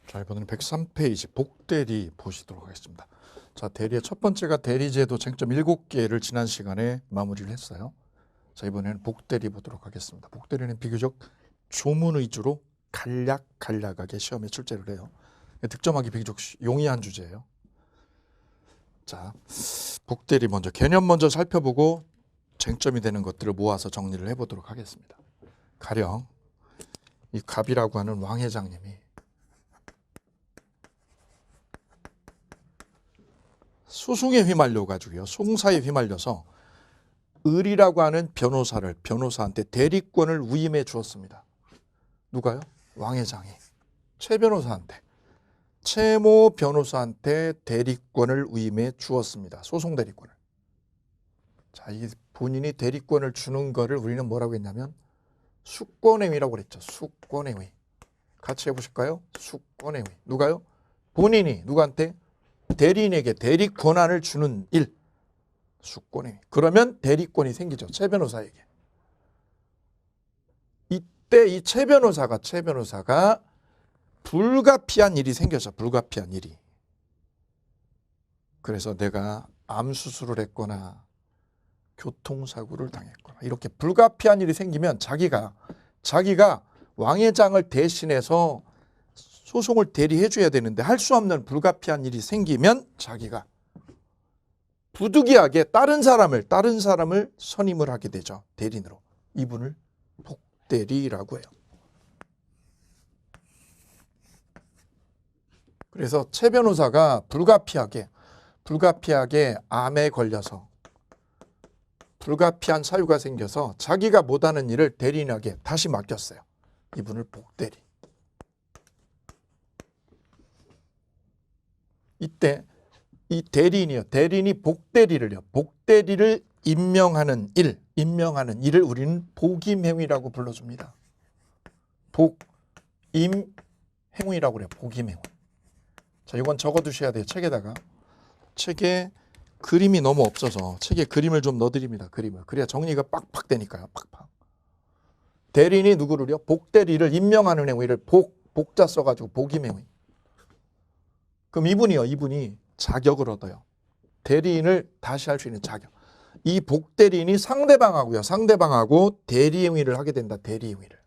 자, 이번에는 103페이지 복대리 보시도록 하겠습니다. 자, 대리의 첫 번째가 대리제도 쟁점 7개를 지난 시간에 마무리를 했어요. 자, 이번에는 복대리 보도록 하겠습니다. 복대리는 비교적 조문 위주로 간략하게 시험에 출제를 해요. 득점하기 비교적 용이한 주제예요. 자, 복대리 먼저 개념 먼저 살펴보고 쟁점이 되는 것들을 모아서 정리를 해보도록 하겠습니다. 가령 이 갑이라고 하는 왕 회장님이 소송에 휘말려 가지고요. 송사에 휘말려서 을이라고 하는 변호사한테 대리권을 위임해 주었습니다. 누가요? 왕 회장이 최 변호사한테, 최모 변호사한테 대리권을 위임해 주었습니다. 소송 대리권을. 자, 이 본인이 대리권을 주는 거를 우리는 뭐라고 했냐면 수권행위라고 그랬죠. 수권행위. 같이 해보실까요? 수권행위. 누가요? 본인이 누구한테? 대리인에게 대리 권한을 주는 일. 수권행위. 그러면 대리권이 생기죠. 최 변호사에게. 이때 이 최 변호사가 불가피한 일이 생겨서 불가피한 일이. 그래서 내가 암 수술을 했거나 교통사고를 당했거나 이렇게 불가피한 일이 생기면 자기가 왕 회장을 대신해서 소송을 대리해 줘야 되는데 할 수 없는 불가피한 일이 생기면 자기가 부득이하게 다른 사람을 선임을 하게 되죠. 대리인으로. 이분을 복대리라고 해요. 그래서 최 변호사가 불가피하게 암에 걸려서 불가피한 사유가 생겨서 자기가 못하는 일을 대리인에게 다시 맡겼어요. 이분을 복대리. 이때 이 대리인이 복대리를 임명하는 일을 우리는 복임행위라고 불러줍니다. 복임행위라고 그래요. 복임행위. 자, 이건 적어두셔야 돼요. 책에 그림이 너무 없어서 책에 그림을 좀 넣어드립니다. 그림을. 그래야 정리가 빡빡 되니까요. 빡빡. 대리인이 누구를요? 복대리를 임명하는 행위를 복자 써가지고 복임행위. 그럼 이분이 자격을 얻어요. 대리인을 다시 할 수 있는 자격. 이 복대리인이 상대방하고 대리행위를 하게 된다. 대리행위를.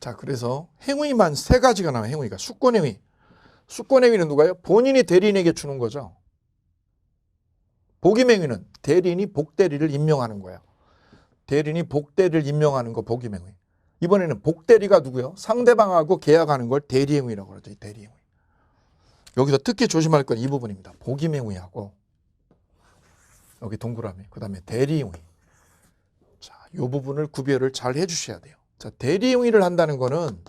자, 그래서 행위만 3가지가 나와요. 행위가. 수권행위. 수권행위는 누가요? 본인이 대리인에게 주는 거죠. 복임행위는 대리인이 복대리를 임명하는 거예요. 대리인이 복대리를 임명하는 거 복임행위. 이번에는 복대리가 누구요? 상대방하고 계약하는 걸 대리행위라고 그러죠. 대리행위. 여기서 특히 조심할 건 이 부분입니다. 복임행위하고 여기 동그라미. 그 다음에 대리행위. 자, 이 부분을 구별을 잘 해주셔야 돼요. 자, 대리행위를 한다는 거는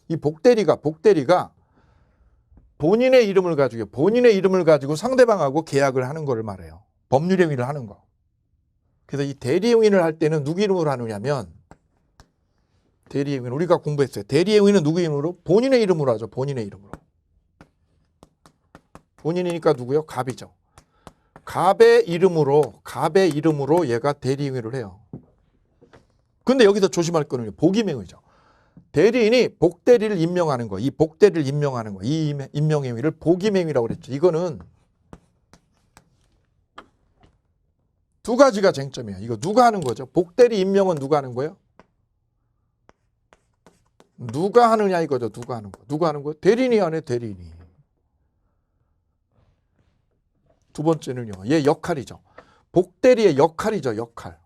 이 복대리가 본인의 이름을 가지고 상대방하고 계약을 하는 거를 말해요. 법률행위를 하는 거. 그래서 이 대리행위를 할 때는 누구 이름으로 하느냐면 대리행위는 우리가 공부했어요. 대리행위는 누구 이름으로? 본인의 이름으로 하죠. 본인의 이름으로. 본인이니까 누구요? 갑이죠. 갑의 이름으로 얘가 대리행위를 해요. 근데 여기서 조심할 거는 복임행위죠. 대리인이 복대리를 임명하는 거, 이 임명행위를 복임행위라고 그랬죠. 이거는 2가지가 쟁점이에요. 이거 누가 하는 거죠? 복대리 임명은 누가 하는 거예요? 누가 하느냐 이거죠. 누가 하는 거예요? 대리인이 하네, 대리인이. 두 번째는요. 얘 역할이죠. 복대리의 역할이죠. 역할.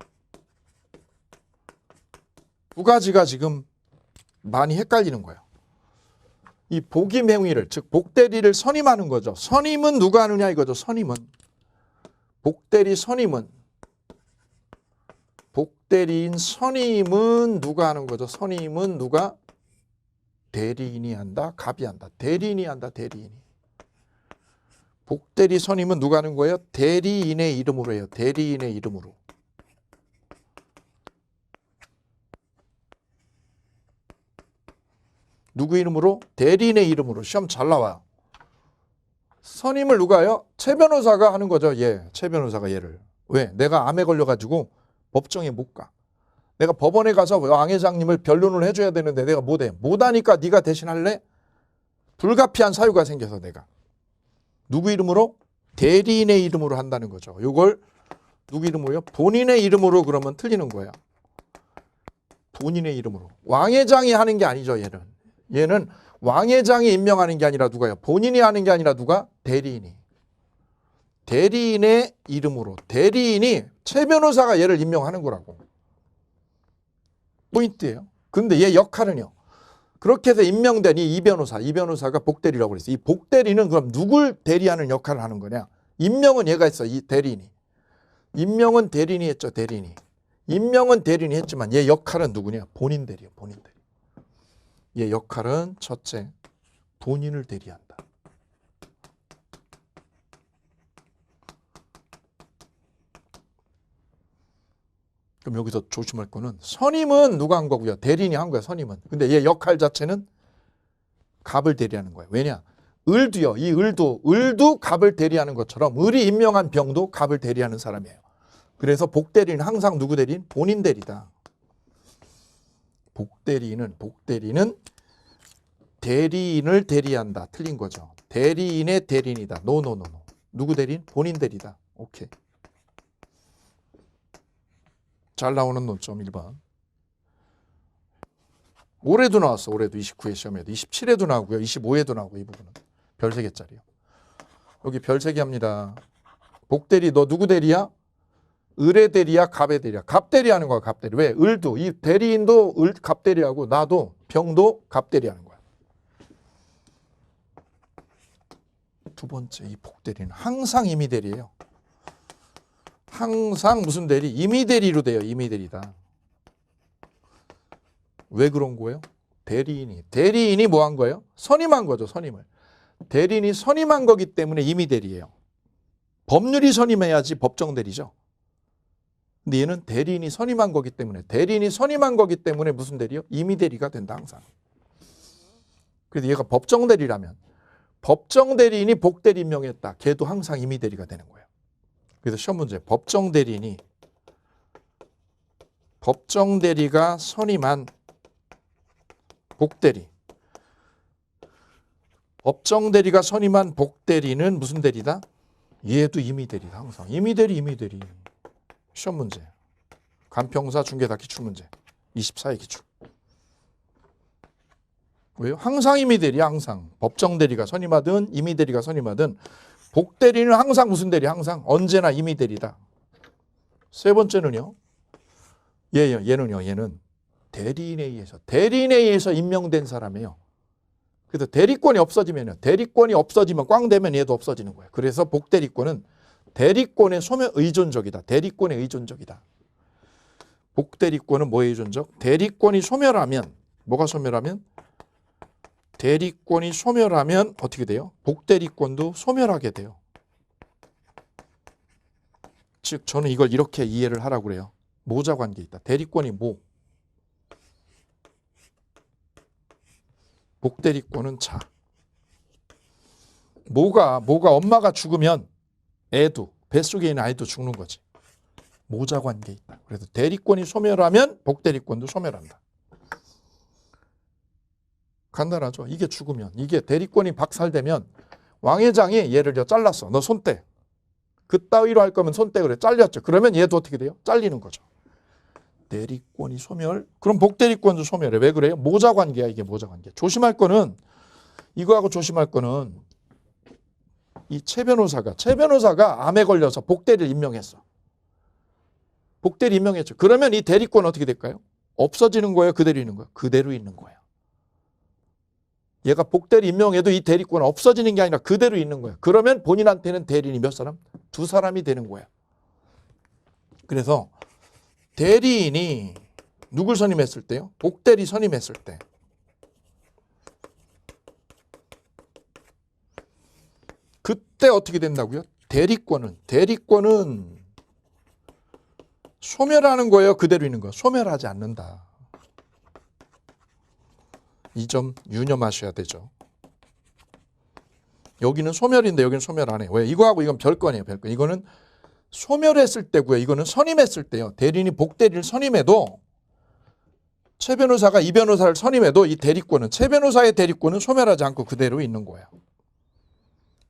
2가지가 지금 많이 헷갈리는 거예요. 이 복임행위를, 즉 복대리를 선임하는 거죠. 선임은 누가 하느냐 이거죠. 복대리인 선임은 누가 하는 거죠? 선임은 누가? 대리인이 한다, 갑이 한다. 대리인이 한다, 대리인이. 복대리 선임은 누가 하는 거예요? 대리인의 이름으로 해요. 대리인의 이름으로. 누구 이름으로? 대리인의 이름으로. 시험 잘 나와요. 선임을 누가요? 최 변호사가 하는 거죠. 최 변호사가 얘를. 왜? 내가 암에 걸려가지고 법정에 못 가. 내가 법원에 가서 왕 회장님을 변론을 해줘야 되는데 내가 못해. 못하니까 네가 대신 할래? 불가피한 사유가 생겨서 내가. 누구 이름으로? 대리인의 이름으로 한다는 거죠. 이걸 누구 이름으로요? 본인의 이름으로 그러면 틀리는 거예요. 본인의 이름으로. 왕 회장이 하는 게 아니죠, 얘는. 얘는 왕 회장이 임명하는 게 아니라 누가요? 본인이 하는 게 아니라 누가? 대리인이. 대리인의 이름으로. 대리인이 최 변호사가 얘를 임명하는 거라고. 포인트예요. 근데 얘 역할은요. 그렇게 해서 임명된 이 변호사가 복대리라고 그랬어요. 이 복대리는 그럼 누굴 대리하는 역할을 하는 거냐? 임명은 얘가 했어, 이 대리인이. 임명은 대리인이 했죠, 대리인이. 임명은 대리인이 했지만 얘 역할은 누구냐? 본인 대리예요, 본인 대리. 얘 역할은 첫째, 본인을 대리한다. 그럼 여기서 조심할 거는 선임은 누가 한 거고요? 대리인이 한 거야, 선임은. 근데 얘 역할 자체는 갑을 대리하는 거예요. 왜냐? 을도요. 이 을도 갑을 대리하는 것처럼 을이 임명한 병도 갑을 대리하는 사람이에요. 그래서 복대리는 항상 누구 대리인? 본인 대리다. 복대리는 대리인을 대리한다. 틀린 거죠. 대리인의 대리인이다. 노. 누구 대리인? 본인 대리다. 오케이. 잘 나오는 논점 1번. 올해도 나왔어. 올해도 29회 시험에도. 27회도 나오고요. 25회도 나오고 이 부분은. 별 3개짜리요. 여기 별 3개 합니다. 복대리 너 누구 대리야? 을의 대리야? 갑의 대리야? 갑 대리하는 거야. 갑 대리. 왜? 을도. 이 대리인도 갑 대리하고 나도 병도 갑 대리하는 거야. 두 번째 이 복대리는 항상 임의 대리예요. 항상 무슨 대리? 임의 대리로 돼요. 임의 대리다. 왜 그런 거예요? 대리인이 뭐 한 거예요? 선임한 거죠. 선임을. 대리인이 선임한 거기 때문에 임의 대리예요. 법률이 선임해야지 법정 대리죠. 근데 얘는 대리인이 선임한 거기 때문에 무슨 대리요? 임의 대리가 된다 항상. 그래서 얘가 법정 대리라면 법정 대리인이 복대리 임명했다. 걔도 항상 임의 대리가 되는 거예요. 그래서 시험 문제 법정 대리가 선임한 복대리. 법정 대리가 선임한 복대리는 무슨 대리다? 얘도 임의 대리다 항상. 임의 대리. 시험 문제. 간평사 중개사 기출문제. 24회 기출. 왜요? 항상 임의 대리야 항상. 법정 대리가 선임하든 임의 대리가 선임하든 복대리는 항상 무슨 대리? 항상 언제나 임의 대리다. 세 번째는요. 얘는 대리인에 의해서 임명된 사람이에요. 그래서 대리권이 없어지면 꽝 되면 얘도 없어지는 거예요. 그래서 복대리권은 대리권의 의존적이다. 대리권에 의존적이다. 복대리권은 뭐에 의존적? 대리권이 소멸하면 뭐가 소멸하면? 대리권이 소멸하면 어떻게 돼요? 복대리권도 소멸하게 돼요. 즉 저는 이걸 이렇게 이해를 하라고 그래요. 모자 관계 있다. 대리권이 모. 복대리권은 자. 모가 엄마가 죽으면 애도 뱃속에 있는 아이도 죽는 거지. 모자 관계 있다. 그래서 대리권이 소멸하면 복대리권도 소멸한다. 간단하죠. 이게 죽으면 이게 대리권이 박살되면 왕 회장이 얘를 잘랐어. 너 손 떼. 그따위로 할 거면 손 떼 그래. 잘렸죠. 그러면 얘도 어떻게 돼요? 잘리는 거죠. 대리권이 소멸. 그럼 복대리권도 소멸해. 왜 그래요? 모자 관계야. 이게 모자 관계. 조심할 거는 이거하고 조심할 거는 이 최 변호사가 암에 걸려서 복대리를 임명했어. 복대리 임명했죠. 그러면 이 대리권 어떻게 될까요? 없어지는 거예요? 그대로 있는 거예요? 그대로 있는 거예요. 얘가 복대리 임명해도 이 대리권은 없어지는 게 아니라 그대로 있는 거예요. 그러면 본인한테는 대리인이 몇 사람? 2사람이 되는 거예요. 그래서 대리인이 누굴 선임했을 때요? 복대리 선임했을 때. 그때 어떻게 된다고요? 대리권은 소멸하는 거예요? 그대로 있는 거예요? 소멸하지 않는다. 이 점 유념하셔야 되죠. 여기는 소멸인데 여기는 소멸 안 해요. 왜? 이거하고 이건 별건이에요. 별건. 이거는 소멸했을 때고요. 이거는 선임했을 때요. 대리인이 복대리를 선임해도 최 변호사가 이 변호사를 선임해도 이 대리권은 최 변호사의 대리권은 소멸하지 않고 그대로 있는 거예요.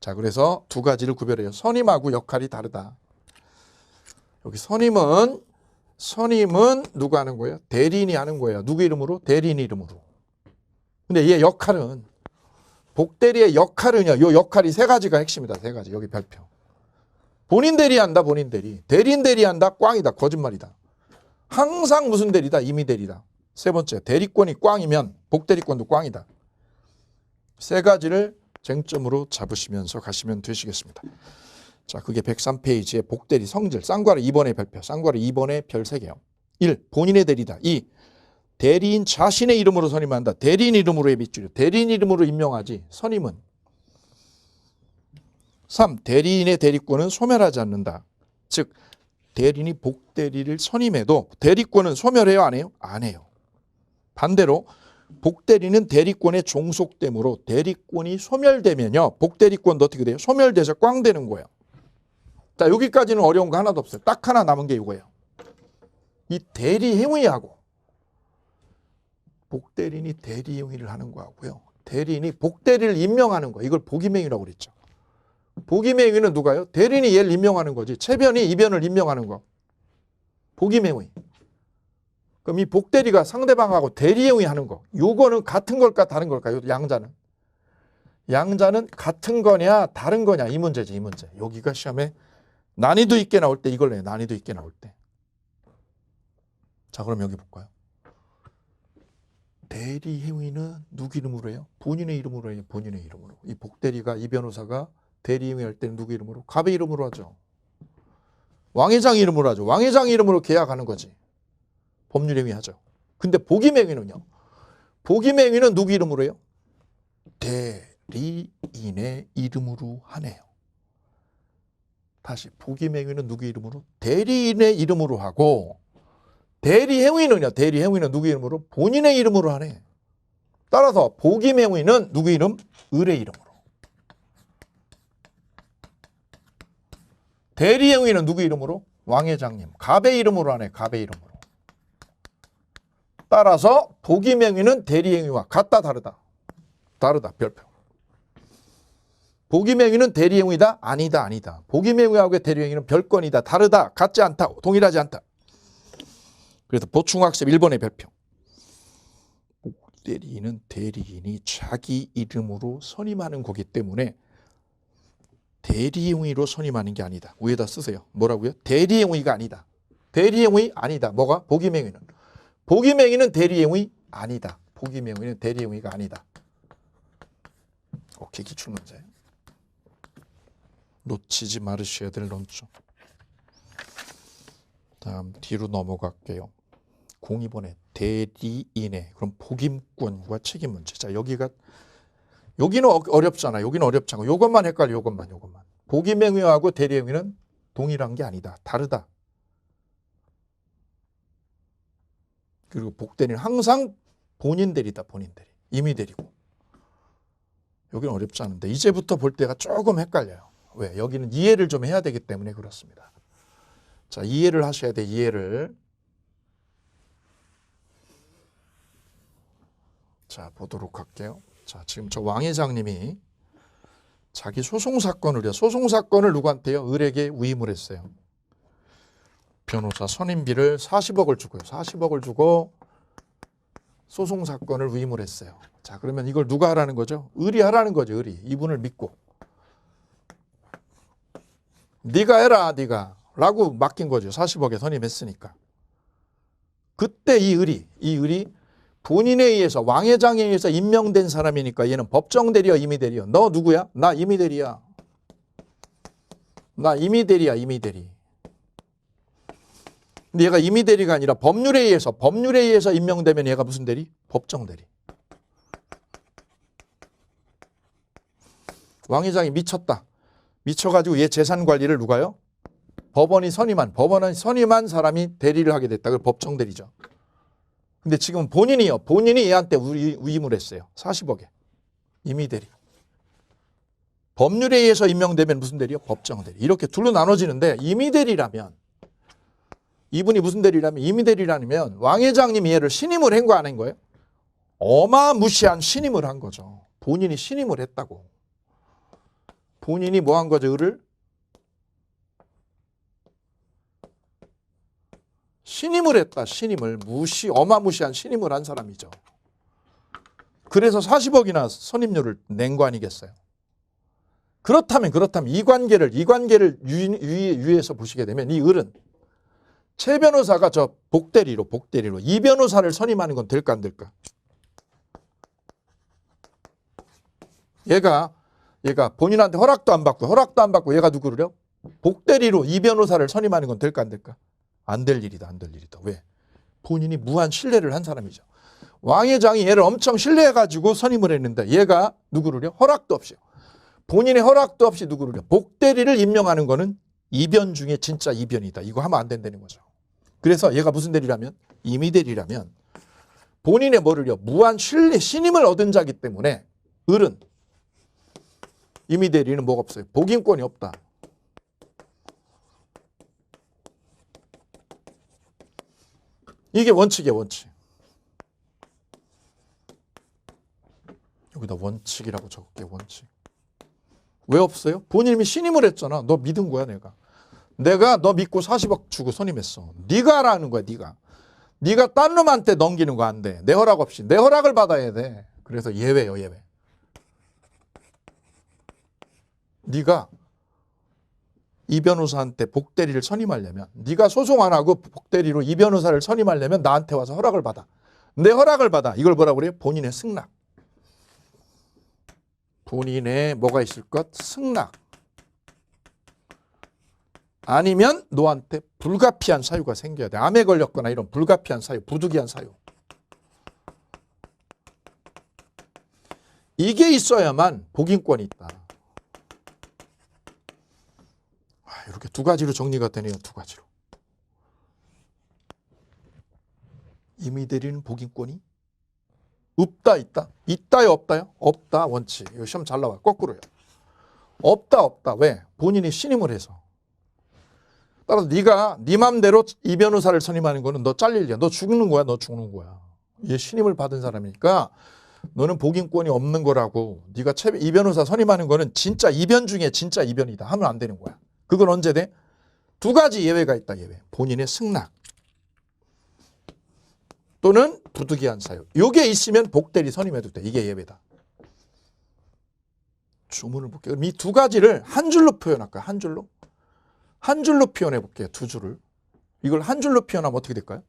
자, 그래서 두 가지를 구별해요. 선임하고 역할이 다르다. 여기 선임은 누가 하는 거예요? 대리인이 하는 거예요. 누구 이름으로? 대리인 이름으로. 근데 얘 역할은 복대리의 역할은요. 요 역할이 세 가지가 핵심이다. 세 가지. 여기 별표. 본인 대리한다. 본인 대리. 대리인 대리한다. 꽝이다. 거짓말이다. 항상 무슨 대리다? 임의 대리다. 세 번째, 대리권이 꽝이면 복대리권도 꽝이다. 세 가지를 쟁점으로 잡으시면서 가시면 되시겠습니다. 자, 그게 103페이지의 복대리 성질, 쌍괄호 2번의 별표, 쌍괄호 2번의 별 3개요. 1. 본인의 대리다. 2. 대리인 자신의 이름으로 선임한다. 대리인 이름으로의 밑줄이요. 대리인 이름으로 임명하지 선임은. 3. 대리인의 대리권은 소멸하지 않는다. 즉 대리인이 복대리를 선임해도 대리권은 소멸해요? 안 해요? 안 해요. 반대로 복대리는 대리권에 종속되므로 대리권이 소멸되면요. 복대리권도 어떻게 돼요? 소멸돼서 꽝 되는 거예요. 자, 여기까지는 어려운 거 하나도 없어요. 딱 하나 남은 게 이거예요. 이 대리행위하고 복대리인이 대리행위를 하는 거하고요. 대리인이 복대리를 임명하는 거. 이걸 복임행위라고 그랬죠. 복임행위는 누가요? 대리인이 얘를 임명하는 거지. 최변이 이변을 임명하는 거. 복임행위. 그럼 이 복대리가 상대방하고 대리행위 하는 거. 요거는 같은 걸까 다른 걸까요? 양자는. 양자는 같은 거냐 다른 거냐 이 문제지 이 문제. 여기가 시험에 난이도 있게 나올 때 이걸 내요. 난이도 있게 나올 때. 자, 그럼 여기 볼까요? 대리행위는 누구 이름으로 해요? 본인의 이름으로 해요. 본인의 이름으로. 이 복대리가 이 변호사가 대리행위 할 때는 누구 이름으로? 갑의 이름으로 하죠. 왕회장 이름으로 하죠. 왕회장 이름으로 계약하는 거지. 법률행위 하죠. 근데 복임행위는요. 복임행위는 누구 이름으로 해요? 대리인의 이름으로 하네요. 다시 복임행위는 누구 이름으로? 대리인의 이름으로 하고 대리행위는요. 대리행위는 누구 이름으로? 본인의 이름으로 하네. 따라서 복임행위는 누구 이름? 을의 이름으로. 대리행위는 누구 이름으로? 왕회장님. 갑의 이름으로 하네. 갑의 이름으로. 따라서 복임행위는 대리행위와 같다 다르다. 다르다. 별표. 복임행위는 대리행위다? 아니다. 아니다. 복임행위하고 대리행위는 별건이다. 다르다. 같지 않다. 동일하지 않다. 그래서 보충학습 1번의 별표. 복대리인은 대리인이 자기 이름으로 선임하는 거기 때문에 대리행위로 선임하는 게 아니다. 위에다 쓰세요. 뭐라고요? 대리행위가 아니다. 대리행위 아니다. 뭐가? 복임행위는. 복임행위는 대리행위 아니다. 복임행위는 대리행위가 아니다. 오케이, 기출문제. 놓치지 말으셔야 될 논점. 다음 뒤로 넘어갈게요. 02번에 대리인의 그럼 복임권과 책임 문제. 자, 여기는 어렵잖아. 여기는 어렵잖아. 요것만 헷갈려. 요것만. 복임행위하고 대리행위는 동일한 게 아니다. 다르다. 그리고 복대리는 항상 본인 대리다. 본인 대리. 임의 대리고. 여기는 어렵지 않은데 이제부터 볼 때가 조금 헷갈려요. 왜? 여기는 이해를 좀 해야 되기 때문에 그렇습니다. 자, 이해를 하셔야 돼. 이해를. 자, 보도록 할게요. 자, 지금 저 왕 회장님이 자기 소송사건을 누구한테요? 을에게 위임을 했어요. 변호사 선임비를 40억을 주고요. 40억을 주고 소송사건을 위임을 했어요. 자, 그러면 이걸 누가 하라는 거죠? 을이 하라는 거죠. 을이. 이분을 믿고. 네가 해라. 네가. 라고 맡긴 거죠. 40억에 선임했으니까. 그때 이 을이 본인에 의해서 왕회장에 의해서 임명된 사람이니까 얘는 법정 대리야 임의 대리야. 너 누구야? 나 임의 대리야. 나 임의 대리야. 임의 대리. 근데 얘가 임의 대리가 아니라 법률에 의해서 임명되면 얘가 무슨 대리? 법정 대리. 왕회장이 미쳤다. 미쳐가지고 얘 재산 관리를 누가요? 법원이 선임한 사람이 대리를 하게 됐다. 그걸 법정 대리죠. 근데 지금 본인이 얘한테 위임을 했어요. 40억에. 임의 대리. 법률에 의해서 임명되면 무슨 대리요? 법정 대리. 이렇게 둘로 나눠지는데 임의대리라면 이분이 무슨 대리라면 임의대리라면 왕회장님이 얘를 신임을 한 거 안 한 거예요? 어마무시한 신임을 한 거죠. 본인이 신임을 했다고. 본인이 뭐 한 거죠? 을을 신임을 했다. 신임을 어마무시한 신임을 한 사람이죠. 그래서 40억이나 선임료를 낸 거 아니겠어요? 그렇다면 이 관계를 유의해서 보시게 되면 이 을은 최 변호사가 저 복대리로 이 변호사를 선임하는 건 될까 안 될까? 얘가 본인한테 허락도 안 받고 얘가 누구를요? 복대리로 이 변호사를 선임하는 건 될까 안 될까? 안 될 일이다. 왜? 본인이 무한 신뢰를 한 사람이죠. 왕회장이 얘를 엄청 신뢰해가지고 선임을 했는데 얘가 누구를요? 허락도 없이요. 본인의 허락도 없이 누구를요? 복대리를 임명하는 거는 이변 중에 진짜 이변이다. 이거 하면 안 된다는 거죠. 그래서 얘가 무슨 대리라면? 임의대리라면 본인의 뭐를요? 무한 신임을 얻은 자기 때문에 을은 임의대리는 뭐가 없어요? 복임권이 없다. 이게 원칙이에요. 원칙. 여기다 원칙이라고 적을게요. 원칙. 왜 없어요? 본인이 신임을 했잖아. 너 믿은 거야 내가 너 믿고 40억 주고 선임했어. 네가 하라는 거야. 네가 딴 놈한테 넘기는 거 안 돼. 내 허락 없이. 내 허락을 받아야 돼. 그래서 예외요. 네가 이 변호사한테 복대리를 선임하려면 네가 소송 안 하고 복대리로 이 변호사를 선임하려면 나한테 와서 허락을 받아. 내 허락을 받아. 이걸 뭐라고 그래요? 본인의 승낙. 본인의 뭐가 있을 것? 승낙. 아니면 너한테 불가피한 사유가 생겨야 돼. 암에 걸렸거나 이런 불가피한 사유, 부득이한 사유. 이게 있어야만 복인권이 있다. 이렇게 두 가지로 정리가 되네요. 두 가지로. 임의대리는 복인권이 없다, 있다? 있다요, 없다요? 없다, 원칙. 이거 시험 잘 나와요. 거꾸로요. 없다. 왜? 본인이 신임을 해서. 따라서 네가 네 맘대로 이 변호사를 선임하는 거는 너 잘릴려. 너 죽는 거야. 얘 신임을 받은 사람이니까 너는 복인권이 없는 거라고. 네가 이 변호사 선임하는 거는 진짜 이변 중에 진짜 이변이다 하면 안 되는 거야. 그건 언제 돼? 두 가지 예외가 있다. 예외. 본인의 승낙 또는 부득이한 사유. 요게 있으면 복대리 선임해도 돼. 이게 예외다. 주문을 볼게요. 이 두 가지를 한 줄로 표현할까요? 한 줄로 표현해 볼게요. 두 줄을. 이걸 한 줄로 표현하면 어떻게 될까요?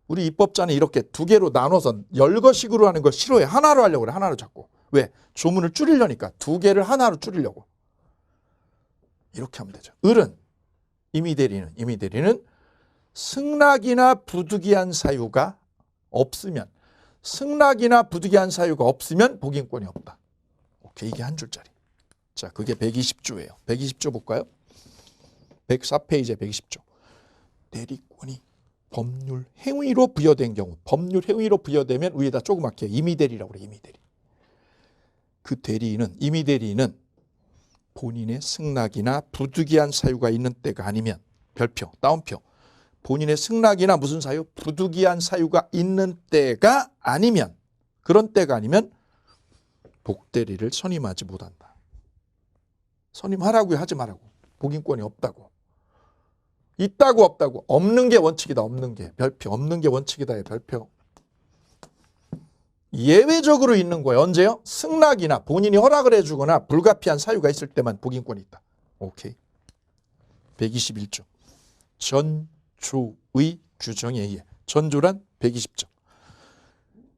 우리 입법자는 이렇게 두 개로 나눠서 열거식으로 하는 걸 싫어해. 하나로 하려고 그래. 하나로 자꾸. 왜? 조문을 줄이려니까. 두 개를 하나로 줄이려고. 이렇게 하면 되죠. 을은 임의대리는 승낙이나 부득이한 사유가 없으면 복인권이 없다. 오케이. 이게 한 줄짜리. 자, 그게 120조예요. 120조 볼까요? 104페이지에 120조. 대리권이 법률 행위로 부여된 경우, 법률 행위로 부여되면 위에다 조그맣게 임의대리라고 그래. 임의대리. 그 임의대리는 본인의 승낙이나 부득이한 사유가 있는 때가 아니면 별표, 따옴표. 본인의 승낙이나 무슨 사유? 부득이한 사유가 있는 때가 아니면, 그런 때가 아니면 복대리를 선임하지 못한다. 선임하라고 하지 말라고. 복인권이 없다고. 있다고 없다고. 없는 게 원칙이다. 없는 게. 별표. 없는 게 원칙이다. 별표. 예외적으로 있는 거예요. 언제요? 승낙이나 본인이 허락을 해주거나 불가피한 사유가 있을 때만 복인권이 있다. 오케이. 121조. 전조의 규정에 의해. 전조란 120조.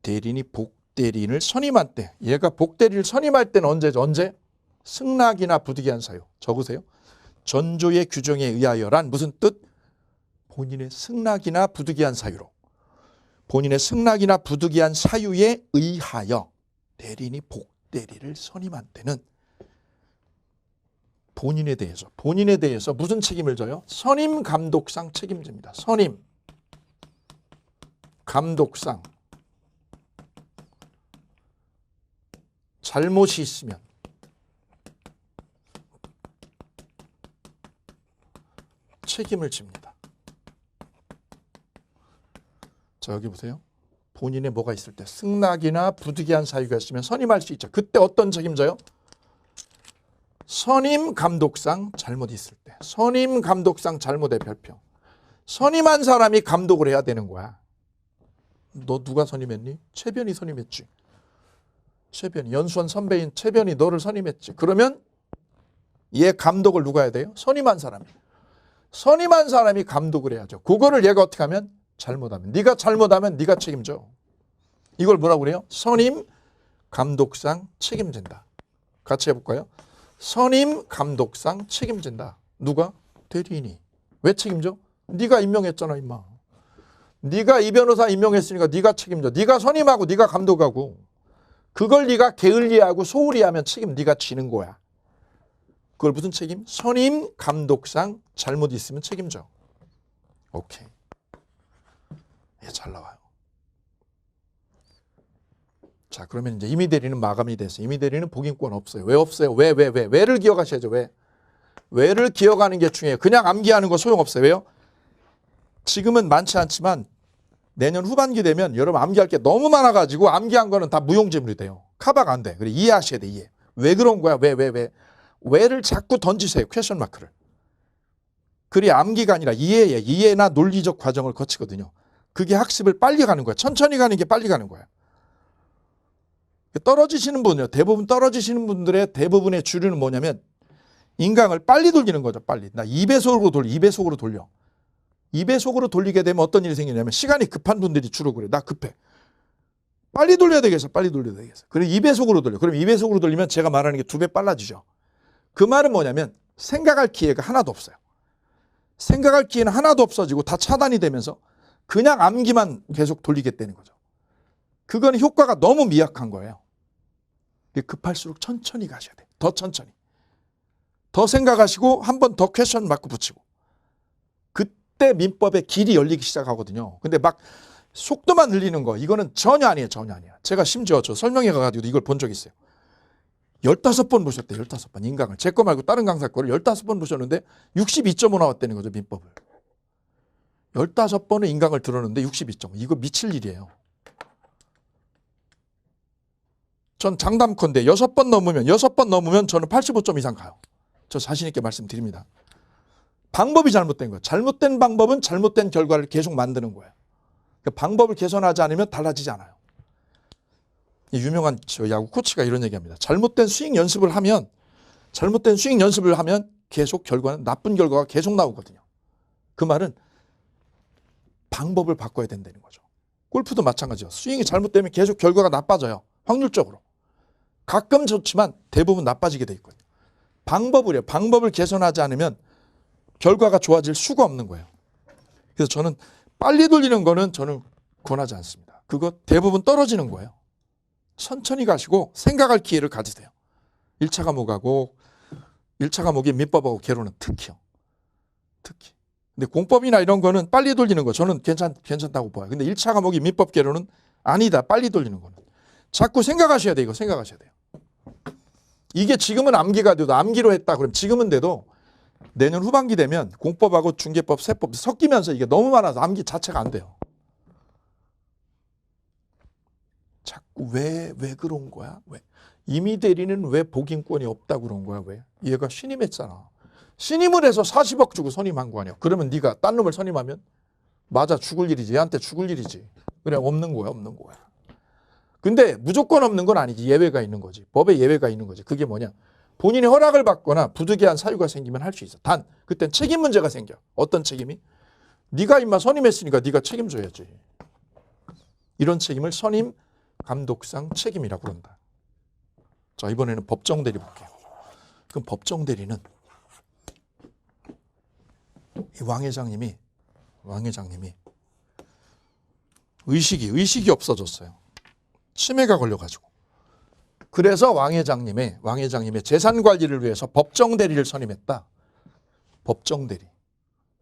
대리인이 복대리인을 선임한 때, 얘가 복대리를 선임할 때는 언제죠? 언제? 승낙이나 부득이한 사유. 적으세요. 전조의 규정에 의하여란 무슨 뜻? 본인의 승낙이나 부득이한 사유로. 본인의 승낙이나 부득이한 사유에 의하여 대리인이 복대리를 선임한 때는 본인에 대해서 무슨 책임을 져요? 선임 감독상 책임집니다. 선임 감독상 잘못이 있으면 책임을 집니다. 자, 여기 보세요. 본인의 뭐가 있을 때 승낙이나 부득이한 사유가 있으면 선임할 수 있죠. 그때 어떤 책임져요? 선임 감독상 잘못 있을 때. 선임 감독상 잘못의 별표. 선임한 사람이 감독을 해야 되는 거야. 너 누가 선임했니? 최변이 선임했지. 최변이, 연수원 선배인 최변이 너를 선임했지. 그러면 얘 감독을 누가 해야 돼요? 선임한 사람이. 선임한 사람이 감독을 해야죠. 그거를 얘가 어떻게 하면? 잘못하면. 네가 잘못하면 네가 책임져. 이걸 뭐라고 그래요? 선임 감독상 책임진다. 같이 해볼까요? 선임 감독상 책임진다. 누가? 대리인이. 왜 책임져? 네가 임명했잖아, 임마. 네가 이 변호사 임명했으니까 네가 책임져. 네가 선임하고 네가 감독하고. 그걸 네가 게을리하고 소홀히 하면 책임 네가 지는 거야. 그걸 무슨 책임? 선임 감독상 잘못 있으면 책임져. 오케이. 예, 잘 나와요. 자, 그러면 이제 임의 대리는 마감이 됐어요. 임의 대리는 복인권 없어요. 왜 없어요? 왜를 기억하셔야죠. 왜를 기억하는 게 중요해요. 그냥 암기하는 거 소용없어요. 왜요? 지금은 많지 않지만 내년 후반기 되면 여러분 암기할 게 너무 많아가지고 암기한 거는 다 무용지물이 돼요. 커버가 안 돼. 그래, 이해하셔야 돼. 이해. 왜 그런 거야? 왜를 자꾸 던지세요. 퀘션 마크를. 그리 암기가 아니라 이해예요. 이해나 논리적 과정을 거치거든요. 그게 학습을 빨리 가는 거야. 천천히 가는 게 빨리 가는 거야. 떨어지시는 분이요. 대부분 떨어지시는 분들의 대부분의 주류는 뭐냐면 인강을 빨리 돌리는 거죠. 빨리. 나 2배속으로 돌려. 2배속으로 돌려. 2배속으로 돌리게 되면 어떤 일이 생기냐면 시간이 급한 분들이 주로 그래. 나 급해. 빨리 돌려야 되겠어. 빨리 돌려야 되겠어. 그래 2배속으로 돌려. 그럼 2배속으로 돌리면 제가 말하는 게 2배 빨라지죠. 그 말은 뭐냐면 생각할 기회가 하나도 없어요. 생각할 기회는 하나도 없어지고 다 차단이 되면서 그냥 암기만 계속 돌리겠다는 거죠. 그건 효과가 너무 미약한 거예요. 급할수록 천천히 가셔야 돼요. 더 천천히. 더 생각하시고 한 번 더 퀘션 마크 붙이고. 그때 민법의 길이 열리기 시작하거든요. 근데 막 속도만 늘리는 거 이거는 전혀 아니에요. 전혀 아니야. 제가 심지어 저 설명회 가가지고 이걸 본 적이 있어요. 15번 보셨대요. 15번 인강을. 제 거 말고 다른 강사 거를 15번 보셨는데 62.5 나왔다는 거죠. 민법을. 15번의 인강을 들었는데 62.5. 이거 미칠 일이에요. 전 장담컨대 6번 넘으면 저는 85점 이상 가요. 저 자신 있게 말씀드립니다. 방법이 잘못된 거예요. 잘못된 방법은 잘못된 결과를 계속 만드는 거예요. 그러니까 방법을 개선하지 않으면 달라지지 않아요. 유명한 저 야구 코치가 이런 얘기합니다. 잘못된 스윙 연습을 하면 계속 결과는 나쁜 결과가 계속 나오거든요. 그 말은 방법을 바꿔야 된다는 거죠. 골프도 마찬가지죠. 스윙이 잘못되면 계속 결과가 나빠져요. 확률적으로. 가끔 좋지만 대부분 나빠지게 돼 있거든요. 방법을 개선하지 않으면 결과가 좋아질 수가 없는 거예요. 그래서 저는 빨리 돌리는 거는 저는 권하지 않습니다. 그거 대부분 떨어지는 거예요. 천천히 가시고 생각할 기회를 가지세요. 1차 과목이 민법하고 개론은 특히. 근데 공법이나 이런 거는 빨리 돌리는 거 저는 괜찮다고 봐요. 근데 1차 과목이 민법 개론은 아니다. 빨리 돌리는 거는. 자꾸 생각하셔야 돼요. 이거 생각하셔야 돼요. 이게 지금은 암기가 돼도 암기로 했다. 그럼 지금은 돼도 내년 후반기 되면 공법하고 중개법, 세법 섞이면서 이게 너무 많아서 암기 자체가 안 돼요. 자꾸 왜 그런 거야? 왜? 임의 대리는 왜 복인권이 없다고 그런 거야? 왜? 얘가 신임했잖아. 신임을 해서 40억 주고 선임한 거 아니야. 그러면 네가 딴 놈을 선임하면 맞아 죽을 일이지. 얘한테 죽을 일이지. 그래 없는 거야. 근데 무조건 없는 건 아니지. 예외가 있는 거지. 법에 예외가 있는 거지. 그게 뭐냐? 본인이 허락을 받거나 부득이한 사유가 생기면 할 수 있어. 단 그땐 책임 문제가 생겨. 어떤 책임이? 네가 임마 선임했으니까 네가 책임져야지. 이런 책임을 선임 감독상 책임이라고 그런다. 자, 이번에는 법정 대리 볼게요. 그럼 법정 대리는 이 왕 회장님이 의식이 없어졌어요. 치매가 걸려가지고. 그래서 왕 회장님의 재산 관리를 위해서 법정 대리를 선임했다. 법정 대리.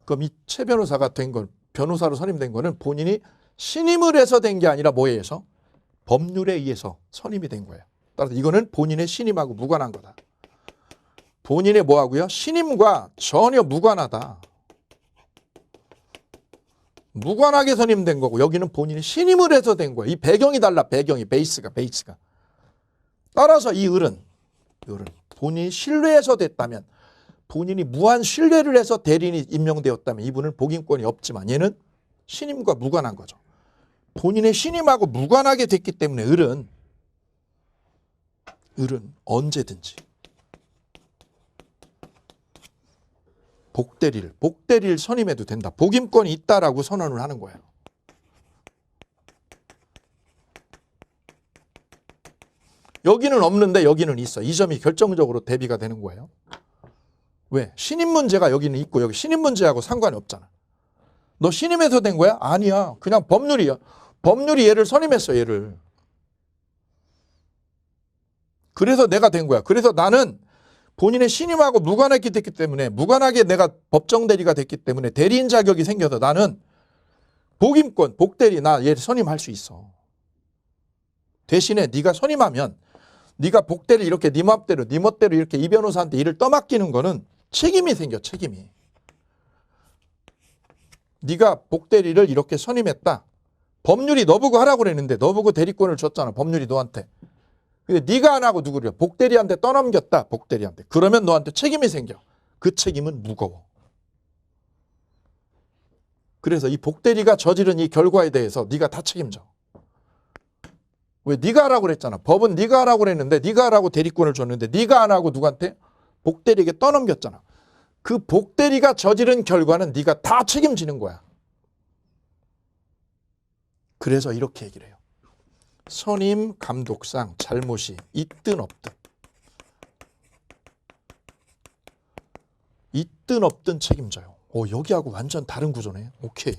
그럼 이 최 변호사가 된 건, 변호사로 선임된 거는 본인이 신임을 해서 된 게 아니라 뭐에 의해서? 법률에 의해서 선임이 된 거예요. 따라서 이거는 본인의 신임하고 무관한 거다. 본인의 뭐하고요? 신임과 전혀 무관하다. 무관하게 선임된 거고 여기는 본인이 신임을 해서 된 거예요. 이 배경이 달라. 배경이 베이스가. 따라서 이 을은 본인이 신뢰해서 됐다면 본인이 무한 신뢰를 해서 대리인이 임명되었다면 이분은 복임권이 없지만 얘는 신임과 무관한 거죠. 본인의 신임하고 무관하게 됐기 때문에 을은 언제든지 복대리를 선임해도 된다. 복임권이 있다라고 선언을 하는 거예요. 여기는 없는데 여기는 있어. 이 점이 결정적으로 대비가 되는 거예요. 왜? 신임 문제가 여기는 있고 여기 신임 문제하고 상관이 없잖아. 너 신임해서 된 거야? 아니야. 그냥 법률이야. 법률이 얘를 선임했어. 얘를. 그래서 내가 된 거야. 그래서 나는 본인의 신임하고 무관하게 됐기 때문에 무관하게 내가 법정 대리가 됐기 때문에 대리인 자격이 생겨서 나는 복임권, 복대리 나 얘 선임할 수 있어. 대신에 네가 선임하면 네가 복대를 이렇게 네 맘대로 네 멋대로 이렇게 이 변호사한테 일을 떠맡기는 거는 책임이 생겨. 책임이. 네가 복대리를 이렇게 선임했다. 법률이 너보고 하라고 그랬는데 너보고 대리권을 줬잖아. 법률이 너한테. 근데 네가 안 하고 누구를 복대리한테 떠넘겼다. 복대리한테. 그러면 너한테 책임이 생겨. 그 책임은 무거워. 그래서 이 복대리가 저지른 이 결과에 대해서 네가 다 책임져. 왜? 네가 하라고 그랬잖아. 법은 네가 하라고 그랬는데 네가 하라고 대리권을 줬는데 네가 안 하고 누구한테? 복대리에게 떠넘겼잖아. 그 복대리가 저지른 결과는 네가 다 책임지는 거야. 그래서 이렇게 얘기를 해요. 선임 감독상 잘못이 있든 없든 책임져요. 여기하고 완전 다른 구조네. 오케이.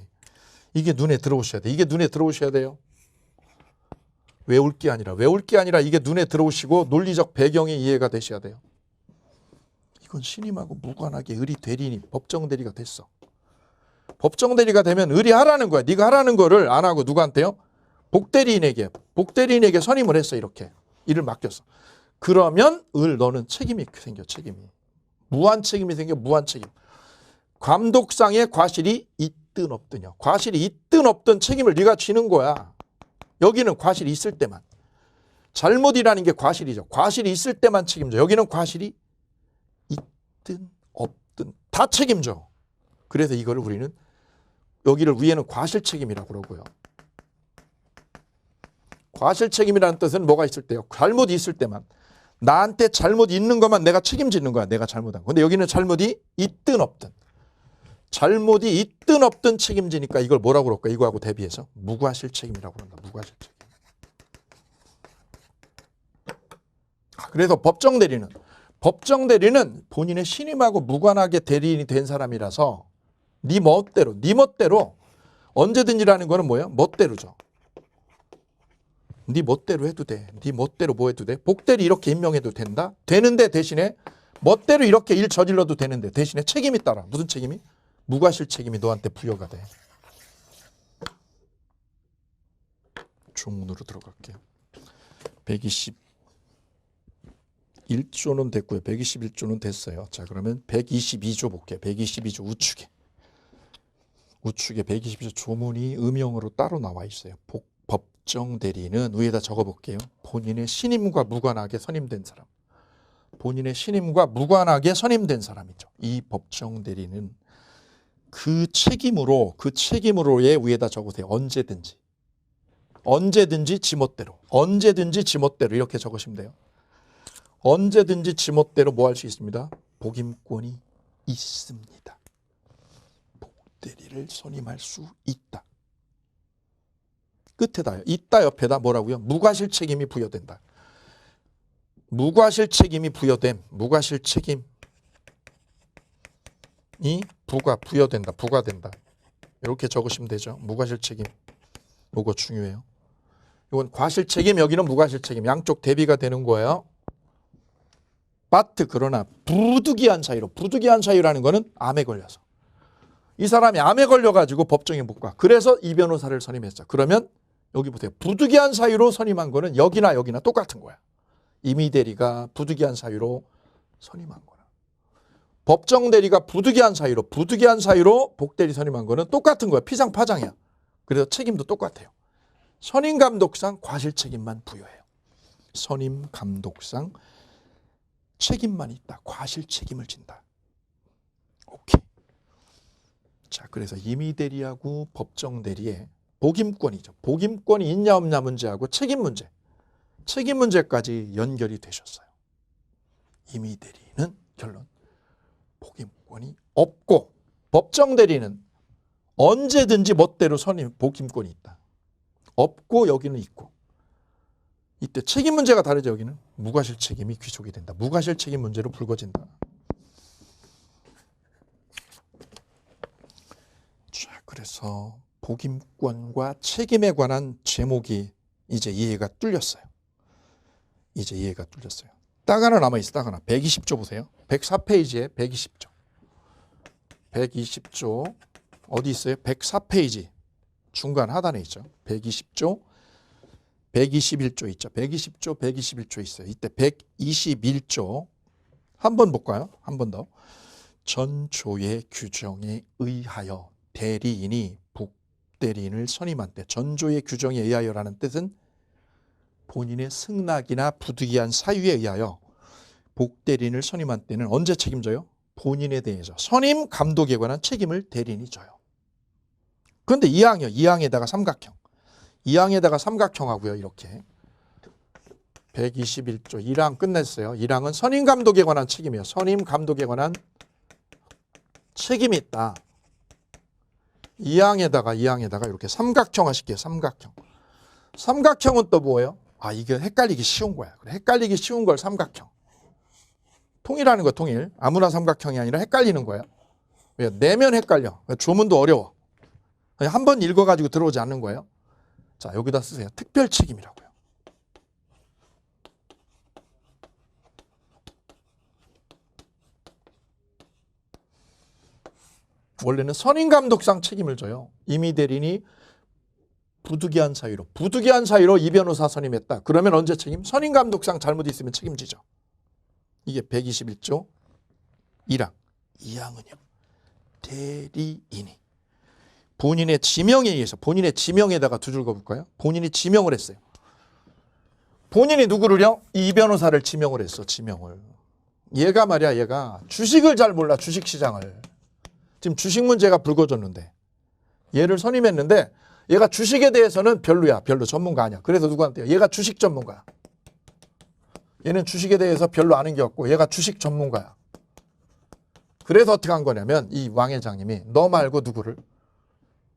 이게 눈에 들어오셔야 돼. 이게 눈에 들어오셔야 돼요. 외울 게 아니라 이게 눈에 들어오시고 논리적 배경이 이해가 되셔야 돼요. 이건 신임하고 무관하게 을이 대리인이 법정 대리가 됐어. 법정 대리가 되면 을이 하라는 거야. 네가 하라는 거를 안 하고 누구한테요? 복대리인에게 선임을 했어. 이렇게 일을 맡겼어. 그러면 너는 책임이 생겨. 책임이. 무한 책임이 생겨. 무한 책임. 감독상의 과실이 있든 없든요. 과실이 있든 없든 책임을 네가 지는 거야. 여기는 과실이 있을 때만. 잘못이라는 게 과실이죠. 과실이 있을 때만 책임져. 여기는 과실이 있든 없든 다 책임져. 그래서 이거를 우리는 여기를 위에는 과실 책임이라고 그러고요. 과실 책임이라는 뜻은 뭐가 있을 때요? 잘못이 있을 때만. 나한테 잘못 있는 것만 내가 책임지는 거야. 내가 잘못한 거. 근데 여기는 잘못이 있든 없든. 잘못이 있든 없든 책임지니까 이걸 뭐라고 그럴까? 이거하고 대비해서 무과실 책임이라고 그런다. 무과실 책임. 그래서 법정 대리는 본인의 신임하고 무관하게 대리인이 된 사람이라서 네 멋대로 언제든지라는 거는 뭐예요? 멋대로죠. 네 멋대로 해도 돼. 네 멋대로 뭐 해도 돼? 복대리 이렇게 임명해도 된다? 되는데 대신에 멋대로 이렇게 일 저질러도 되는데 대신에 책임이 따라. 무슨 책임이? 무과실 책임이 너한테 부여가 돼. 주문으로 들어갈게요. 121조는 됐고요. 121조는 됐어요. 자, 그러면 122조 볼게요. 122조 우측에 122조 조문이 음형으로 따로 나와 있어요. 법정 대리는 위에다 적어볼게요. 본인의 신임과 무관하게 선임된 사람. 본인의 신임과 무관하게 선임된 사람이죠. 이 법정 대리는 그 책임으로의 위에다 적으세요. 언제든지 지멋대로 이렇게 적으시면 돼요. 언제든지 지멋대로 뭐 할 수 있습니다? 복임권이 있습니다. 복대리를 선임할 수 있다. 끝에다요. 있다 옆에다 뭐라고요? 무과실 책임이 부여된다. 무과실 책임이 부과된다. 이렇게 적으시면 되죠. 무과실 책임. 이거 중요해요. 이건 과실 책임, 여기는 무과실 책임. 양쪽 대비가 되는 거예요. 그러나 부득이한 사유라는 거는 암에 걸려서. 이 사람이 암에 걸려가지고 법정에 못 가. 그래서 이 변호사를 선임했죠. 그러면 여기 보세요. 부득이한 사유로 선임한 거는 여기나 똑같은 거야. 임의 대리가 부득이한 사유로 선임한 거야. 법정 대리가 부득이한 사유로 복대리 선임한 거는 똑같은 거야. 피상파장이야. 그래서 책임도 똑같아요. 선임 감독상 과실 책임만 부여해요. 선임 감독상 책임만 있다. 과실 책임을 진다. 오케이. 자, 그래서 임의 대리하고 법정 대리의 복임권이죠. 복임권이 있냐 없냐 문제하고 책임 문제. 책임 문제까지 연결이 되셨어요. 임의 대리는 결론 복임권이 없고 법정 대리는 언제든지 멋대로 선임 복임권이 있다. 없고 여기는 있고. 이때 책임 문제가 다르죠. 여기는 무과실 책임이 귀속이 된다. 무과실 책임 문제로 불거진다. 자, 그래서 복임권과 책임에 관한 제목이 이제 이해가 뚫렸어요. 이제 이해가 뚫렸어요. 딱 하나 남아있어. 딱 하나. 120조 보세요. 104페이지에 120조. 120조 어디 있어요? 104페이지 중간 하단에 있죠. 120조 121조 있죠. 120조 121조 있어요. 이때 121조 한번 볼까요? 한 번 더. 전조의 규정에 의하여 대리인이 복대리인을 선임한 때 전조의 규정에 의하여라는 뜻은 본인의 승낙이나 부득이한 사유에 의하여 복대리인을 선임한 때는 언제 책임져요? 본인에 대해서 선임 감독에 관한 책임을 대리인이 져요. 그런데 2항이요. 2항에다가 삼각형. 2항에다가 삼각형하고요. 이렇게 121조 1항 끝냈어요. 1항은 선임 감독에 관한 책임이에요. 선임 감독에 관한 책임이 있다. 2항에다가 이렇게 삼각형 하실게요. 삼각형. 삼각형은 또 뭐예요? 아, 이게 헷갈리기 쉬운 거야. 헷갈리기 쉬운 걸 삼각형. 통일하는 거 통일. 아무나 삼각형이 아니라 헷갈리는 거예요. 왜? 내면 헷갈려. 조문도 어려워. 한 번 읽어가지고 들어오지 않는 거예요. 자, 여기다 쓰세요. 특별 책임이라고요. 원래는 선임감독상 책임을 져요. 임의 대리인이 부득이한 사유로 이 변호사 선임했다. 그러면 언제 책임? 선임감독상 잘못 있으면 책임지죠. 이게 121조 1항. 2항은요. 대리인이 본인의 지명에 의해서 본인의 지명에다가 두 줄 그어볼까요? 본인이 지명을 했어요. 본인이 누구를요? 이 변호사를 지명을 했어. 지명을. 얘가 말이야. 얘가 주식을 잘 몰라. 주식시장을. 지금 주식 문제가 불거졌는데 얘를 선임했는데 얘가 주식에 대해서는 별로야. 별로 전문가 아니야. 그래서 누구한테요? 얘가 주식 전문가야. 얘는 주식에 대해서 별로 아는 게 없고 얘가 주식 전문가야. 그래서 어떻게 한 거냐면 이 왕 회장님이 너 말고 누구를?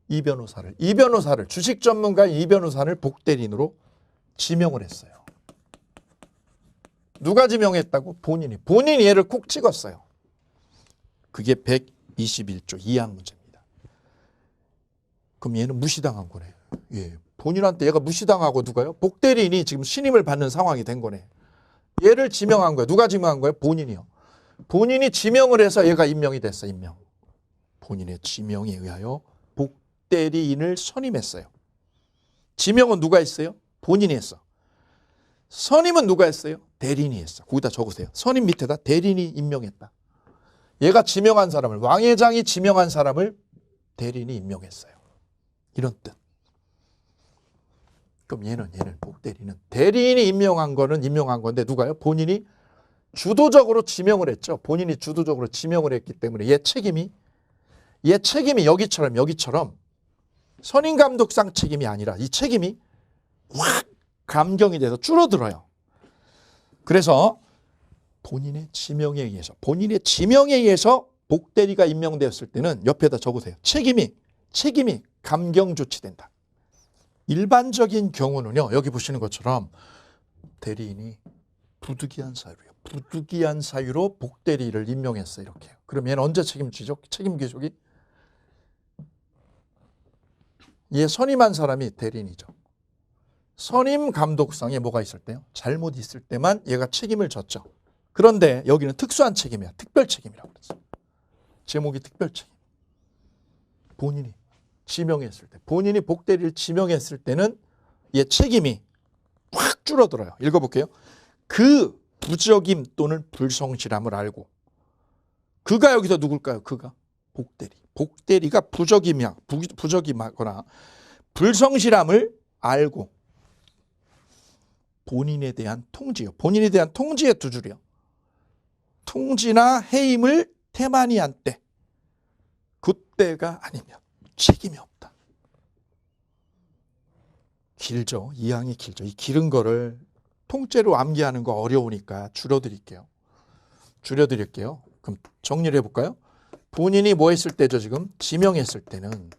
이 변호사를 주식 전문가인 이 변호사를 복대리인으로 지명을 했어요. 누가 지명했다고? 본인이 얘를 콕 찍었어요. 그게 121조 2항 문제입니다. 그럼 얘는 무시당한 거네. 예. 본인한테 얘가 무시당하고 누가요? 복대리인이 지금 신임을 받는 상황이 된 거네. 얘를 지명한 거예요. 누가 지명한 거예요? 본인이요. 본인이 지명을 해서 얘가 임명이 됐어. 임명. 본인의 지명에 의하여 복대리인을 선임했어요. 지명은 누가 했어요? 본인이 했어. 선임은 누가 했어요? 대리인이 했어. 거기다 적으세요. 선임 밑에다 대리인이 임명했다. 얘가 지명한 사람을, 왕 회장이 지명한 사람을 대리인이 임명했어요. 이런 뜻. 그럼 얘는 복대리인은 대리인이 임명한 건데 누가요? 본인이 주도적으로 지명을 했죠. 본인이 주도적으로 지명을 했기 때문에 얘 책임이 여기처럼 선임감독상 책임이 아니라 이 책임이 확 감경이 돼서 줄어들어요. 그래서 본인의 지명에 의해서 복대리가 임명되었을 때는 옆에다 적으세요. 책임이 감경 조치된다. 일반적인 경우는요. 여기 보시는 것처럼 대리인이 부득이한 사유로 복대리를 임명했어. 이렇게. 그럼 얘는 언제 책임지죠? 책임 귀속이? 얘 선임한 사람이 대리인이죠. 선임 감독상에 뭐가 있을 때요? 잘못 있을 때만 얘가 책임을 졌죠. 그런데 여기는 특수한 책임이야. 특별 책임이라고 그랬어요. 제목이 특별 책임. 본인이 지명했을 때, 본인이 복대리를 지명했을 때는 얘 책임이 확 줄어들어요. 읽어볼게요. 그 부적임 또는 불성실함을 알고 그가 여기서 누굴까요? 그가 복대리. 복대리가 부적이거나 불성실함을 알고 본인에 대한 통지요. 본인에 대한 통지의 두 줄이요. 통지나 해임을 태만히 한 때, 그때가 아니면 책임이 없다. 길죠. 이 항이 길죠. 이 길은 거를 통째로 암기하는 거 어려우니까 줄여드릴게요. 그럼 정리를 해볼까요? 본인이 뭐 했을 때죠, 지금? 지명했을 때는.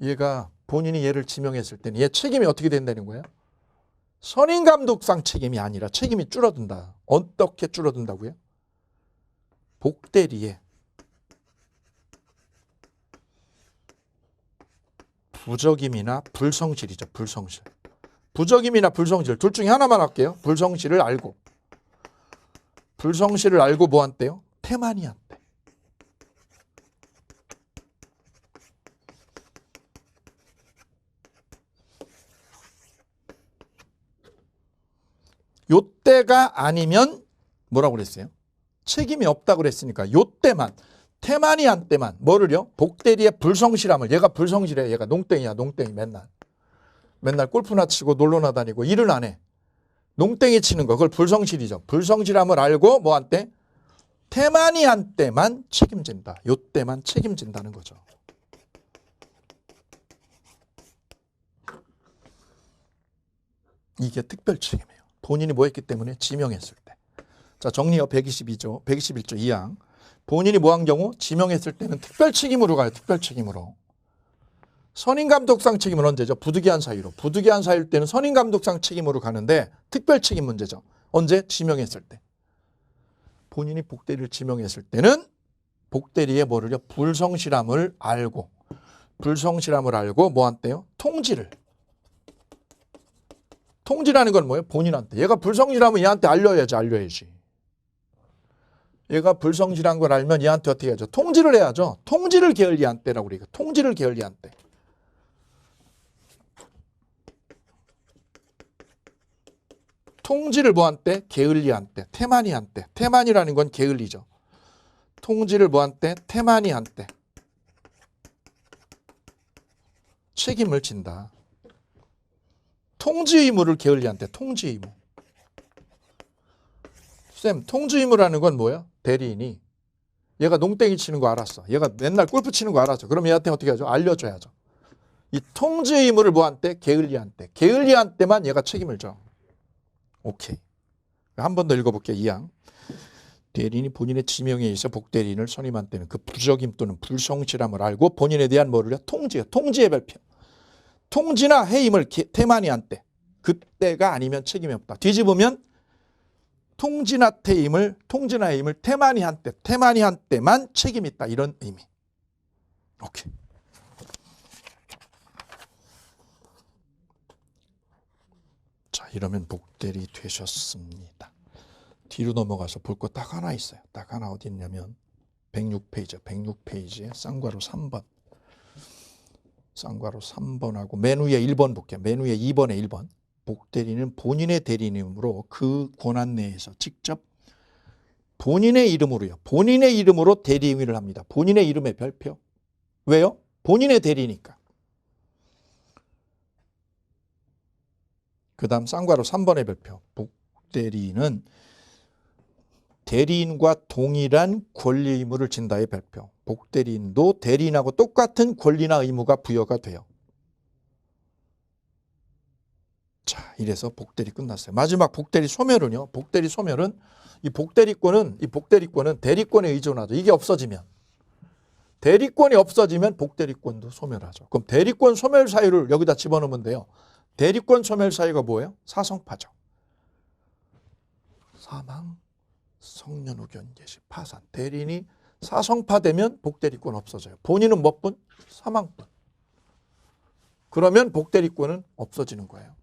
얘가 본인이 얘를 지명했을 때는 얘 책임이 어떻게 된다는 거예요? 선임감독상 책임이 아니라 책임이 줄어든다. 어떻게 줄어든다고요? 복대리에 부적임이나 불성실이죠. 불성실. 부적임이나 불성실 둘 중에 하나만 할게요. 불성실을 알고 뭐 한대요? 태만히 한대. 요때가 아니면 뭐라고 그랬어요? 책임이 없다고 그랬으니까 요때만 태만히 한 때만 뭐를요? 복대리의 불성실함을. 얘가 불성실해. 얘가 농땡이야. 농땡이 맨날 골프나 치고 놀러나 다니고 일을 안 해. 농땡이 치는 거 그걸 불성실이죠. 불성실함을 알고 뭐 한 때? 태만히 한 때만 책임진다. 요때만 책임진다는 거죠. 이게 특별 책임이에요. 본인이 뭐 했기 때문에 지명했을 때. 자, 정리요. 121조 2항. 본인이 뭐 한 경우? 지명했을 때는 특별 책임으로 가요. 특별 책임으로. 선임감독상 책임은 언제죠? 부득이한 사유로. 부득이한 사유일 때는 선임감독상 책임으로 가는데 특별 책임 문제죠. 언제? 지명했을 때. 본인이 복대리를 지명했을 때는 복대리의 뭐를요? 불성실함을 알고 뭐 한대요? 통지라는 건 뭐예요? 본인한테. 얘가 불성실하면 얘한테 알려야지. 얘가 불성실한 걸 알면 얘한테 어떻게 해야죠? 통지를 해야죠. 통지를 게을리한 때라고 그래요. 통지를 게을리한 때. 통지를 뭐 한 때? 게을리한 때. 태만히 한 때. 태만이라는 건 게을리죠. 통지를 뭐 한 때? 태만히 한 때. 책임을 진다. 통지 의무를 게을리한 때. 통지 의무. 쌤, 통지 의무라는 건 뭐예요? 대리인이 얘가 농땡이 치는 거 알았어. 얘가 맨날 골프 치는 거 알았어. 그럼 얘한테 어떻게 하죠? 알려줘야죠. 이 통지 의무를 뭐 한 때? 게을리한 때. 게을리한 때만 얘가 책임을 져. 오케이. 한 번 더 읽어볼게요. 2항. 대리인이 본인의 지명에 의해서 복대리인을 선임한 때는 그 부적임 또는 불성실함을 알고 본인에 대한 뭐를요? 통지요. 통지의 발표. 통지나 해임을 태만히 한 때. 그때가 아니면 책임이 없다. 뒤집으면 통지나 해임을 태만히 한 때만 책임이 있다. 이런 의미. 오케이. 자, 이러면 복대리 되셨습니다. 뒤로 넘어가서 볼 거 딱 하나 있어요. 딱 하나 어디 있냐면 106페이지에 쌍괄호 3번. 쌍괄호 3번하고 맨 위에 1번 볼게요. 맨 위에 2번에 1번. 복대리는 본인의 대리인으로 그 권한 내에서 직접 본인의 이름으로 대리행위를 합니다. 본인의 이름의 별표. 왜요? 본인의 대리니까. 그 다음 쌍괄호 3번의 별표. 복대리인은 대리인과 동일한 권리 의무를 진다의 별표. 복대리인도 대리인하고 똑같은 권리나 의무가 부여가 돼요. 자, 이래서 복대리 끝났어요. 마지막 복대리 소멸은요. 복대리 소멸은 이 복대리권은 대리권에 의존하죠. 이게 없어지면 대리권이 없어지면 복대리권도 소멸하죠. 그럼 대리권 소멸 사유를 여기다 집어넣으면 돼요. 대리권 소멸 사유가 뭐예요? 사성파죠. 사망, 성년후견 개시, 파산. 대리인이 사성파되면 복대리권 없어져요. 본인은 몇 분? 사망분. 그러면 복대리권은 없어지는 거예요.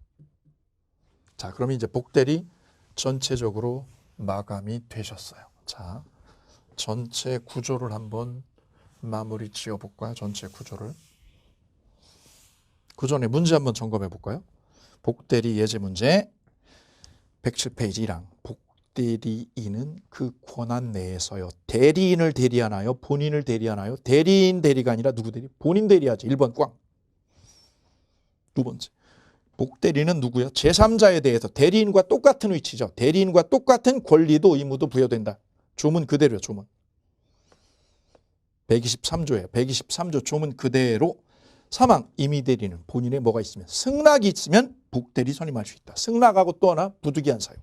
자, 그럼 이제 복대리 전체적으로 마감이 되셨어요. 자, 전체 구조를 한번 마무리 지어볼까요? 전체 구조를. 그 전에 문제 한번 점검해 볼까요? 복대리 예제 문제 107페이지 1항. 복대리인은 그 권한 내에서요. 대리인을 대리하나요? 본인을 대리하나요? 대리인 대리가 아니라 누구 대리? 본인 대리하지. 1번 꽝. 두 번째. 복대리는 누구요? 제3자에 대해서 대리인과 똑같은 위치죠. 대리인과 똑같은 권리도 의무도 부여된다. 조문 그대로요. 조문. 123조예요. 123조 조문 그대로. 사망, 임의대리는 본인의 뭐가 있으면 승낙이 있으면 복대리 선임할 수 있다. 승낙하고 또 하나 부득이한 사유.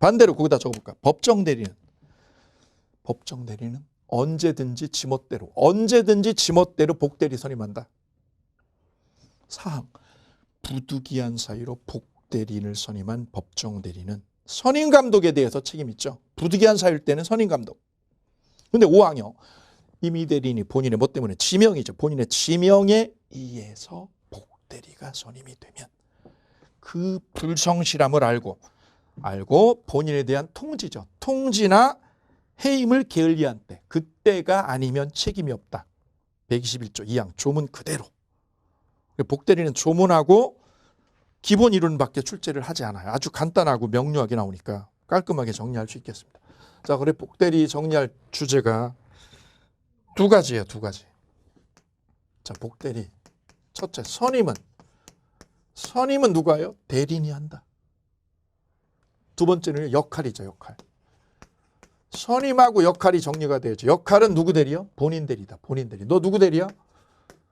반대로 거기다 적어볼까? 법정대리는 언제든지 지멋대로 복대리 선임한다. 사항, 부득이한 사유로 복대리인을 선임한 법정대리는 선임감독에 대해서 책임 있죠. 부득이한 사유일 때는 선임감독. 근데 5항이요. 임의대리인이 본인의 뭐 때문에 지명이죠. 본인의 지명에 의해서 복대리가 선임이 되면 그 불성실함을 알고 본인에 대한 통지죠. 통지나 해임을 게을리한 때, 그때가 아니면 책임이 없다. 121조 2항 조문 그대로. 복대리는 조문하고 기본 이론밖에 출제를 하지 않아요. 아주 간단하고 명료하게 나오니까 깔끔하게 정리할 수 있겠습니다. 자, 그래 복대리 정리할 주제가 두 가지예요. 두 가지. 자, 복대리. 첫째, 선임은 누가요? 대리인이 한다. 두 번째는 역할이죠. 역할. 선임하고 역할이 정리가 되죠. 역할은 누구 대리요? 본인 대리다. 본인 대리. 너 누구 대리야?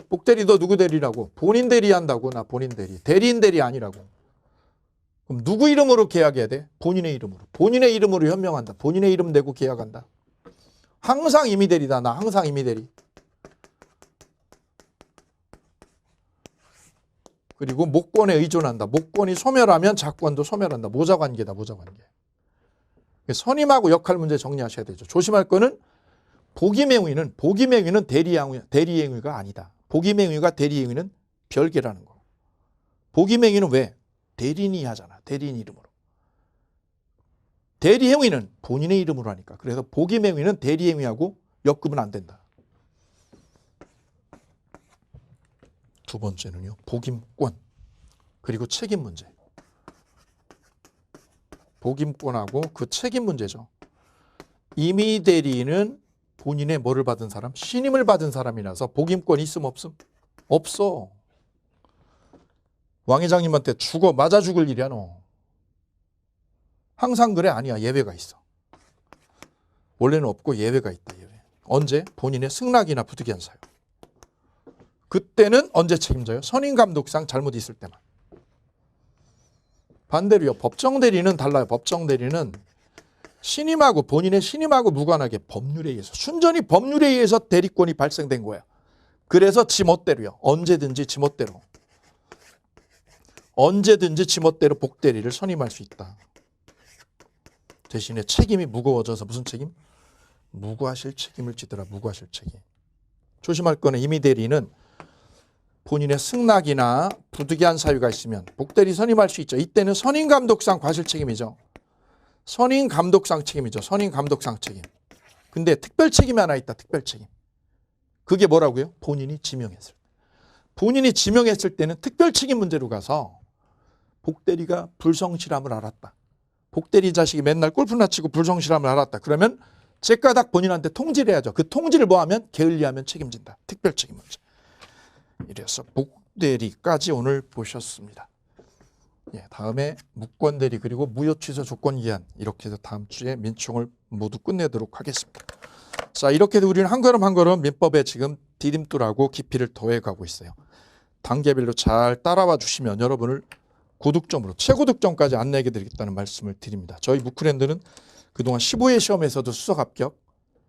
복대리 너 누구 대리라고? 본인 대리한다고. 나 본인 대리. 대리인 대리 아니라고. 그럼 누구 이름으로 계약해야 돼? 본인의 이름으로. 본인의 이름으로 현명한다. 본인의 이름 내고 계약한다. 항상 임의대리다. 나 항상 임의대리. 그리고 목권에 의존한다. 목권이 소멸하면 작권도 소멸한다. 모자관계다. 모자관계. 선임하고 역할 문제 정리하셔야 되죠. 조심할 거는 복임행위는 대리행위가 아니다. 복임행위가 대리행위는 별개라는 거. 복임행위는 왜? 대리인이 하잖아. 대리인 이름으로. 대리행위는 본인의 이름으로 하니까. 그래서 복임행위는 대리행위하고 엮으면 안 된다. 두 번째는요. 복임권 그리고 책임 문제. 복임권하고 그 책임 문제죠. 임의대리인은 본인의 뭐를 받은 사람? 신임을 받은 사람이라서 복임권이 있음 없음? 없어. 왕 회장님한테 맞아 죽을 일이야 너. 항상 그래? 아니야. 예외가 있어. 원래는 없고 예외가 있다. 예외. 언제? 본인의 승낙이나 부득이한 사유. 그때는 언제 책임져요? 선임감독상 잘못 있을 때만. 반대로요. 법정대리는 달라요. 법정대리는 본인의 신임하고 무관하게 법률에 의해서 순전히 법률에 의해서 대리권이 발생된 거야. 그래서 지멋대로요. 언제든지 지멋대로 복대리를 선임할 수 있다. 대신에 책임이 무거워져서 무슨 책임? 무고하실 책임을 지더라. 무고하실 책임. 조심할 거는 임의대리는 본인의 승낙이나 부득이한 사유가 있으면 복대리 선임할 수 있죠. 이때는 선임감독상 과실 책임이죠. 선임감독상 책임이죠. 선임감독상 책임. 근데 특별 책임이 하나 있다. 특별 책임. 그게 뭐라고요? 본인이 지명했을 때. 본인이 지명했을 때는 특별 책임 문제로 가서 복대리가 불성실함을 알았다. 복대리 자식이 맨날 골프나 치고 불성실함을 알았다. 그러면 제까닥 본인한테 통지를 해야죠. 그 통지를 뭐하면? 게을리하면 책임진다. 특별 책임 문제. 이래서 복대리까지 오늘 보셨습니다. 예, 다음에 무권대리 그리고 무효취소 조건기한 이렇게 해서 다음 주에 민총을 모두 끝내도록 하겠습니다. 자, 이렇게 해서 우리는 한 걸음 한 걸음 민법에 지금 디딤돌하고 깊이를 더해가고 있어요. 단계별로 잘 따라와 주시면 여러분을 고득점으로 최고득점까지 안내해 드리겠다는 말씀을 드립니다. 저희 무크랜드는 그동안 15회 시험에서도 수석 합격,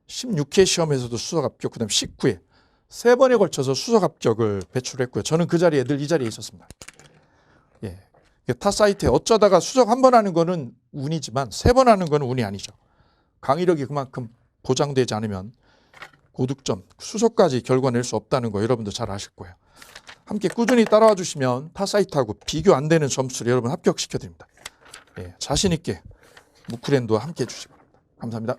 16회 시험에서도 수석 합격, 그 다음에 19회 3번에 걸쳐서 수석 합격을 배출했고요. 저는 그 자리에 늘 이 자리에 있었습니다. 예, 타 사이트에 어쩌다가 수석 한 번 하는 거는 운이지만 3번 하는 거는 운이 아니죠. 강의력이 그만큼 보장되지 않으면 고득점, 수석까지 결과 낼 수 없다는 거 여러분도 잘 아실 거예요. 함께 꾸준히 따라와 주시면 타 사이트하고 비교 안 되는 점수를 여러분 합격시켜 드립니다. 예, 자신 있게 무크랜드와 함께 해주시기 바랍니다. 감사합니다.